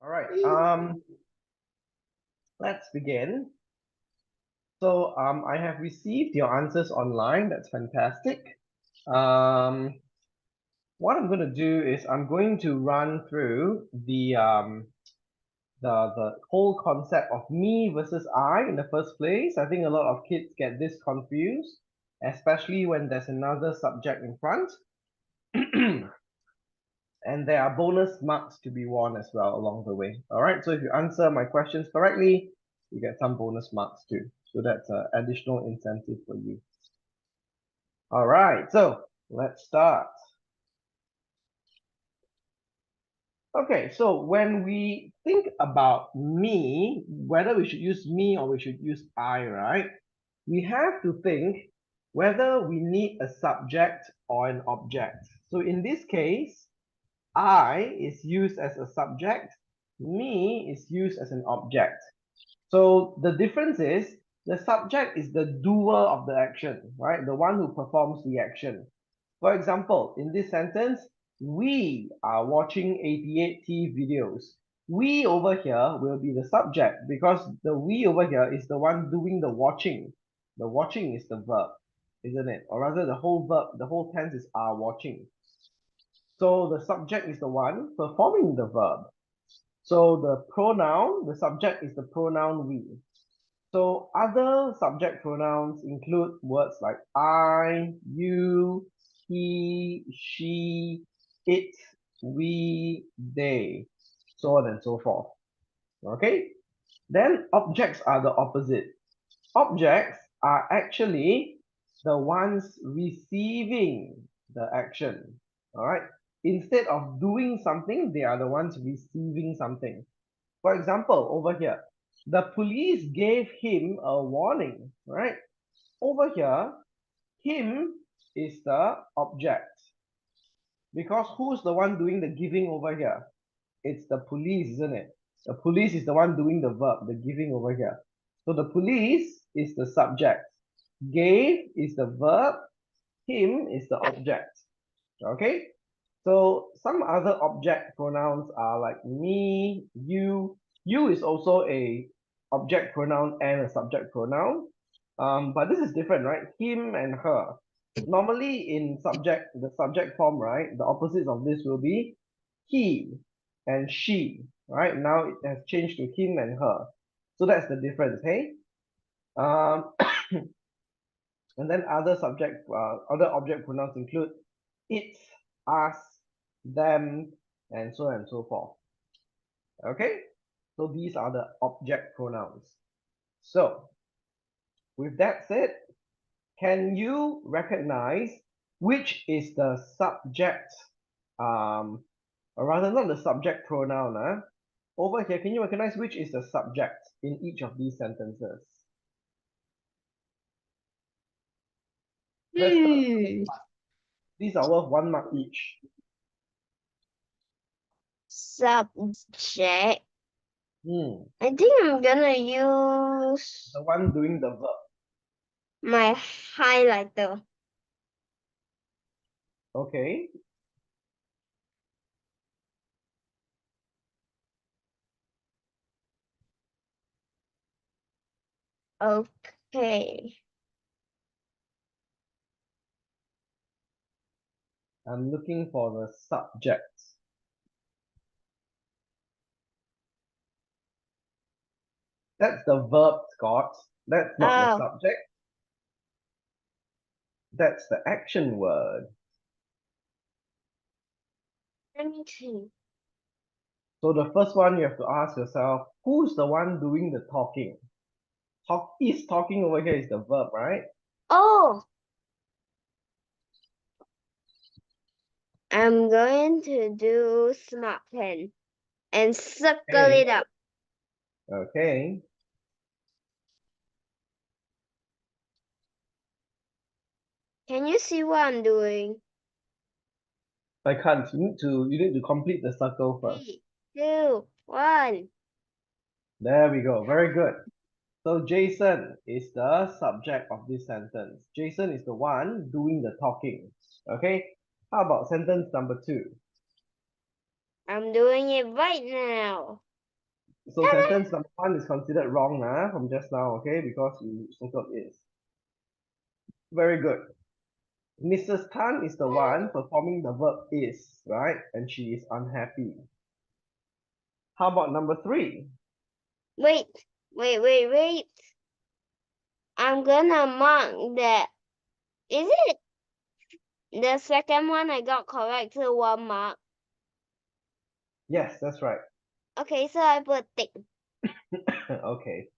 All right. Let's begin. So I have received your answers online. That's fantastic. What I'm going to do is I'm going to run through the whole concept of me versus I in the first place. I think a lot of kids get this confused, especially when there's another subject in front. And there are bonus marks to be won as well along the way. All right, so if you answer my questions correctly, you get some bonus marks too. So that's an additional incentive for you. All right, so let's start. Okay, so when we think about me, whether we should use me or we should use I, right? We have to think whether we need a subject or an object. So in this case, I is used as a subject, me is used as an object. So the difference is the subject is the doer of the action, right? The one who performs the action. For example, in this sentence, we are watching 88T videos. We over here will be the subject because the we over here is the one doing the watching. The watching is the verb, isn't it? Or rather, the whole verb, the whole tense is are watching. So the subject is the one performing the verb. So the pronoun, the subject is the pronoun we. So other subject pronouns include words like I, you, he, she, it, we, they, so on and so forth. Okay? Then objects are the opposite. Objects are actually the ones receiving the action. All right? Instead of doing something, they are the ones receiving something. For example, over here, the police gave him a warning, right? Over here, him is the object. Because who's the one doing the giving over here? It's the police, isn't it? The police is the one doing the verb, the giving over here. So the police is the subject. Gave is the verb. Him is the object. Okay? So some other object pronouns are like me, you. You is also a object pronoun and a subject pronoun. But this is different, right? Him and her. Normally in the subject form, right? The opposites of this will be he and she, right? Now it has changed to him and her. So that's the difference, hey? Um, and then other object pronouns include it, us, them, and so on and so forth. Okay, so these are the object pronouns. So with that said, can you recognize which is the subject, or rather not the subject pronoun, over here, can you recognize which is the subject in each of these sentences? Let's start. These are worth 1 mark each. Subject. I think I'm gonna use the one doing the verb. My highlighter. Okay. Okay. I'm looking for the subject. That's the verb, Scott. That's not the subject. That's the action word. Let me see. So the first one you have to ask yourself, who's the one doing the talking? Is talking over here is the verb, right? Oh. I'm going to do smart pen and circle it up. Okay. Can you see what I'm doing? I can't. You need to complete the circle first. 3, 2, 1. There we go. Very good. So Jason is the subject of this sentence. Jason is the one doing the talking. Okay. How about sentence number 2? I'm doing it right now. So sentence number 1 is considered wrong from just now, okay? Because you circled is. Very good. Mrs. Tan is the one performing the verb is, right? And she is unhappy. How about number 3? Wait. I'm gonna mark that. Is it the second one I got correct? So 1 mark. Yes, that's right. Okay, so I put tick. Okay.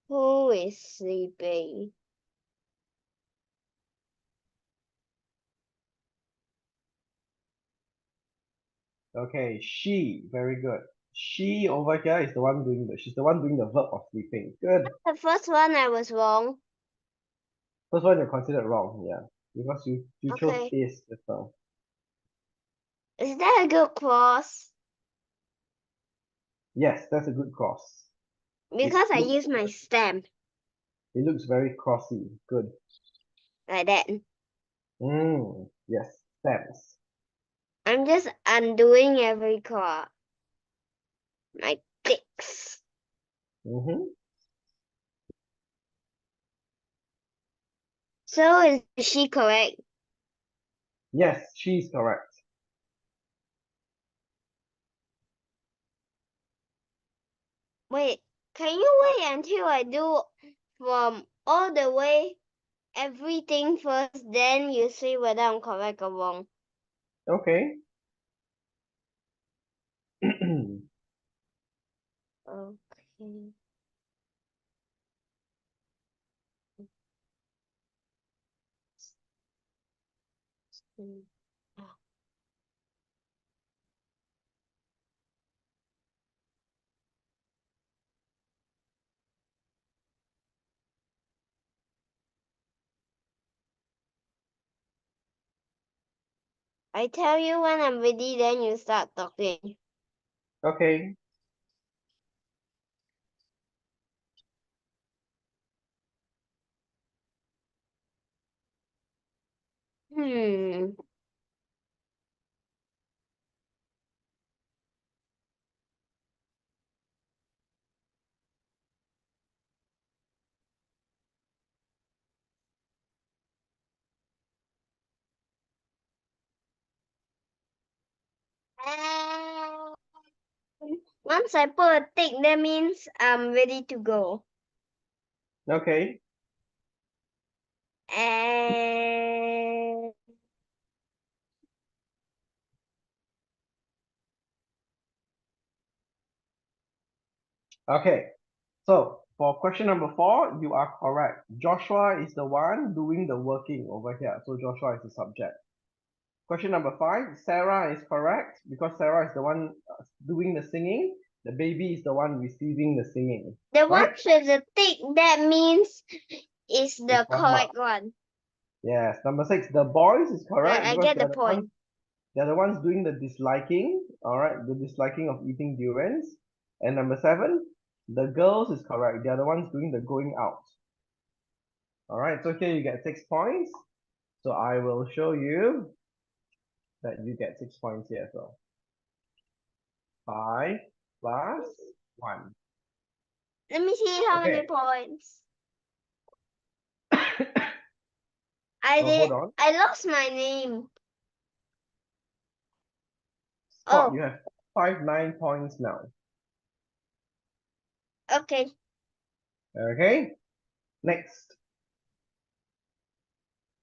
Who is sleeping? Okay, she. Very good. She over here is the one doing she's the one doing the verb of sleeping. Good. The first one I was wrong. First one you're considered wrong, yeah. Because you chose Okay. is as well. Is that a good cross? Yes, that's a good cross. Because I looks- use my stamp It looks very crossy. Good. like that. Yes, stamps. I'm just undoing every cross. My ticks. So is she correct? Yes, she's correct. Wait, can you wait until I do from all the way everything first, then you see whether I'm correct or wrong? Okay. Okay. I tell you when I'm ready, then you start talking. Okay. Hmm. Once I put a tick, that means I'm ready to go. Okay. And Okay. So for question number 4, you are correct. Joshua is the one doing the working over here. So Joshua is the subject. Question number 5, Sarah is correct because Sarah is the one doing the singing. The baby is the one receiving the singing. the one Right? with the tick, that means is the It's 1 mark. correct one. Yes. Number 6, the boys is correct I because get the point. they're the ones doing the disliking. All right, the disliking of eating durians. And number 7, the girls is correct. They're the ones doing the going out. All right, so here you get 6 points. So I will show you that you get 6 points here as well. 5 plus 1. Let me see how many Okay. points. Hold on. I lost my name. Scott, Oh, you have 9 points now. okay. Okay. Next.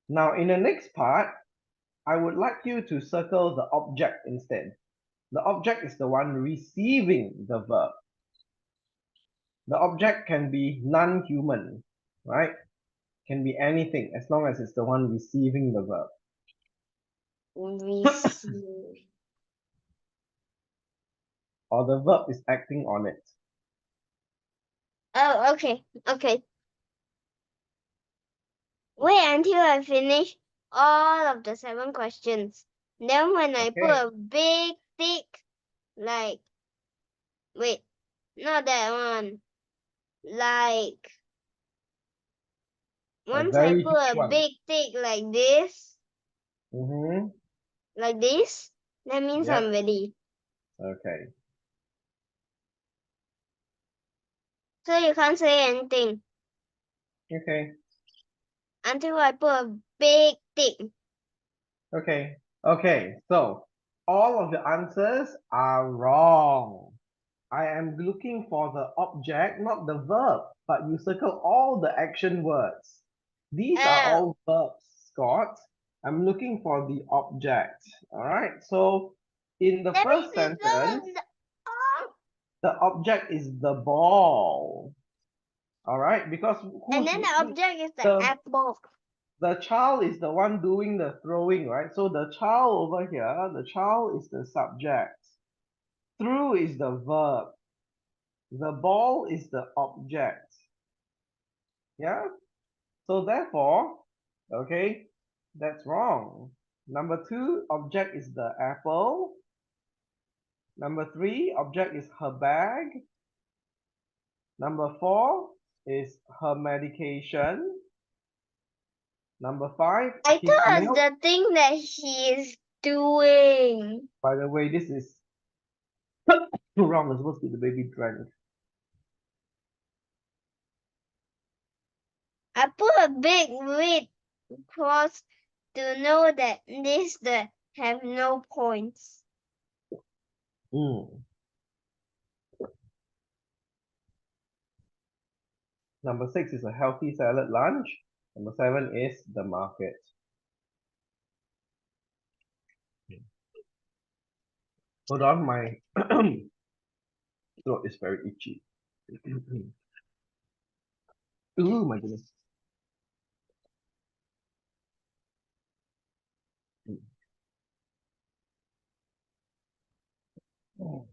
Now, in the next part, I would like you to circle the object instead. The object is the one receiving the verb. The object can be non-human, right? Can be anything as long as it's the one receiving the verb. Receive. Or the verb is acting on it. Oh, okay. Okay. Wait until I finish all of the 7 questions. Then when I put Okay. a big tick, like, wait, not that one. Like, once I very put a huge one. big tick like this, Mm-hmm. that means Yep. I'm ready. Okay. So you can't say anything Okay. until I put a big thing. Okay. Okay. So all of the answers are wrong. I am looking for the object, not the verb, but you circle all the action words. These are Oh, all verbs, Scott. I'm looking for the object. All right. So in the that first means it's sentence, not. Oh. the object is the ball. All right, because And then the object is the apple. the child is the one doing the throwing, right? So the child over here, the child is the subject. Threw is the verb. The ball is the object. Yeah. So therefore, okay, that's wrong. Number 2, object is the apple. Number 3, object is her bag. Number 4 is her medication. Number 5, I his thought it's milk. the thing that he is doing. By the way, this is wrong. It's supposed to be the baby drank. I put a big red cross to know that this have no points. Number 6 is a healthy salad lunch. Number 7 is the market. Hold on, my throat is very itchy. Ooh, my goodness. Oh.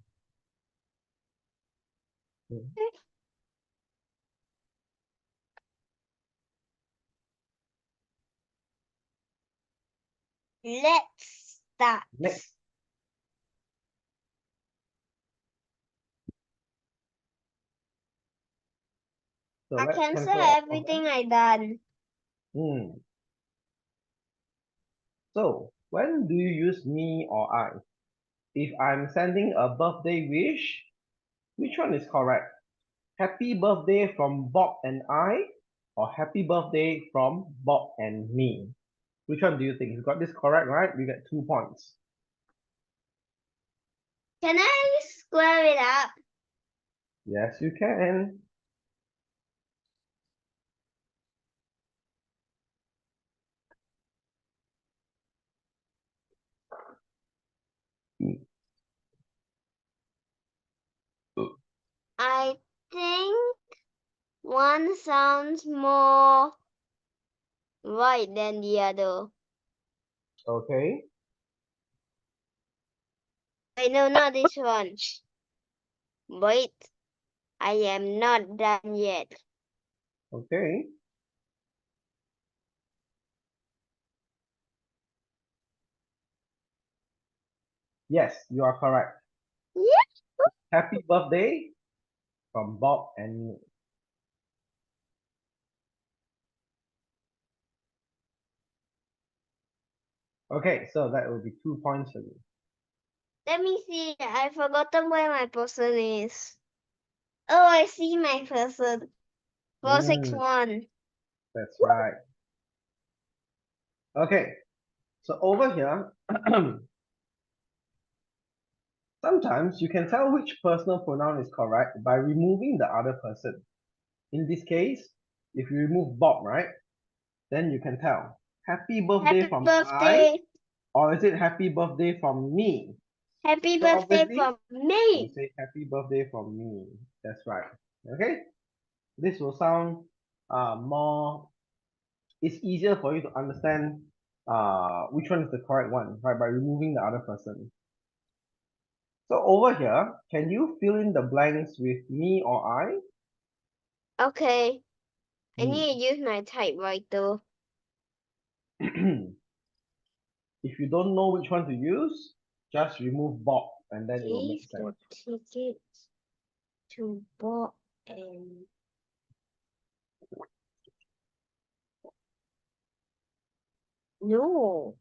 Let's start. Next. So I let's cancel cancel all of everything them. I done. So when do you use me or I? If I'm sending a birthday wish, which one is correct? Happy birthday from Bob and I, or happy birthday from Bob and me? Which one do you think? You got this correct, right? You get 2 points. Can I square it up? Yes, you can. I think one sounds more right than the other. Okay. Wait, no, not this one. Wait, I am not done yet. Okay. Yes, you are correct. Yeah. Happy birthday from Bob and me. Okay, so that will be 2 points for you. Let me see. I forgotten where my person is. Oh, I see my person. 461. That's right. Okay, so over here, sometimes you can tell which personal pronoun is correct by removing the other person. In this case, if you remove Bob, right, then you can tell. Happy birthday Happy from I, birthday. or is it happy birthday from me? Happy So birthday obviously, from you me. say happy birthday from me. That's right. Okay, this will sound more. It's easier for you to understand which one is the correct one, right? By removing the other person. So over here, can you fill in the blanks with me or I? Okay. I need to use my typewriter. If you don't know which one to use, just remove Bob and then it will make Give sense. the ticket to Bob and no.